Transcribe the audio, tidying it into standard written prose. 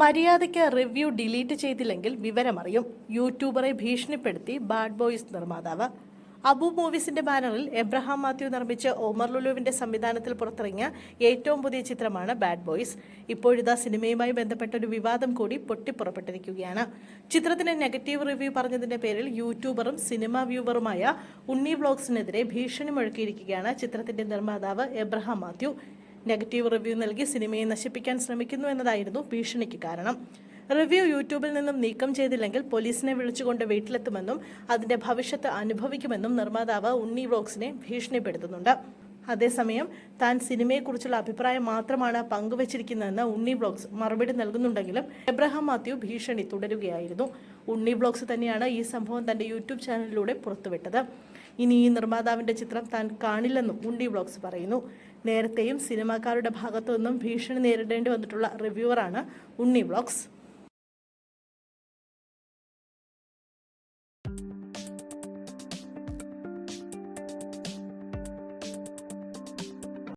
മര്യാദയ്ക്ക് review delete ചെയ്തില്ലെങ്കിൽ വിവരമറിയും. യൂട്യൂബറെ ഭീഷണിപ്പെടുത്തി ബാഡ് ബോയ്സ് നിർമ്മാതാവ്. അബു മൂവീസിന്റെ ബാനറിൽ എബ്രഹാം മാത്യു നിർമ്മിച്ച് ഒമർ ലുലുവിന്റെ സംവിധാനത്തിൽ പുറത്തിറങ്ങിയ ഏറ്റവും പുതിയ ചിത്രമാണ് ബാഡ് ബോയ്സ്. ഇപ്പോഴിതാ സിനിമയുമായി ബന്ധപ്പെട്ട ഒരു വിവാദം കൂടി പൊട്ടിപ്പുറപ്പെട്ടിരിക്കുകയാണ്. ചിത്രത്തിന് നെഗറ്റീവ് റിവ്യൂ പറഞ്ഞതിന്റെ പേരിൽ യൂട്യൂബറും സിനിമാ വ്യൂവറുമായ ഉണ്ണി വ്ലോഗ്സിനെതിരെ ഭീഷണി മുഴക്കിയിരിക്കുകയാണ് ചിത്രത്തിന്റെ നിർമ്മാതാവ് എബ്രഹാം മാത്യു. നെഗറ്റീവ് റിവ്യൂ നൽകി സിനിമയെ നശിപ്പിക്കാൻ ശ്രമിക്കുന്നു എന്നതായിരുന്നു ഭീഷണിക്ക് കാരണം. റിവ്യൂ യൂട്യൂബിൽ നിന്നും നീക്കം ചെയ്തില്ലെങ്കിൽ പോലീസിനെ വിളിച്ചുകൊണ്ട് വീട്ടിലെത്തുമെന്നും അതിന്റെ ഭവിഷ്യത്ത് അനുഭവിക്കുമെന്നും നിർമ്മാതാവ് ഉണ്ണി വ്ലോഗ്സിനെ ഭീഷണിപ്പെടുത്തുന്നുണ്ട്. അതേസമയം താൻ സിനിമയെക്കുറിച്ചുള്ള അഭിപ്രായം മാത്രമാണ് പങ്കുവച്ചിരിക്കുന്നതെന്ന് ഉണ്ണി വ്ലോഗ്സ് മറുപടി നൽകുന്നുണ്ടെങ്കിലും എബ്രഹാം മാത്യു ഭീഷണി തുടരുകയായിരുന്നു. ഉണ്ണി വ്ലോഗ്സ് തന്നെയാണ് ഈ സംഭവം തന്റെ യൂട്യൂബ് ചാനലിലൂടെ പുറത്തുവിട്ടത്. ഇനി ഈ നിർമ്മാതാവിന്റെ ചിത്രം താൻ കാണില്ലെന്നും ഉണ്ണി വ്ലോഗ്സ് പറയുന്നു. നേരത്തെയും സിനിമാക്കാരുടെ ഭാഗത്തു നിന്നും ഭീഷണി നേരിടേണ്ടി വന്നിട്ടുള്ള റിവ്യൂവറാണ് ഉണ്ണി വ്ലോഗ്സ്.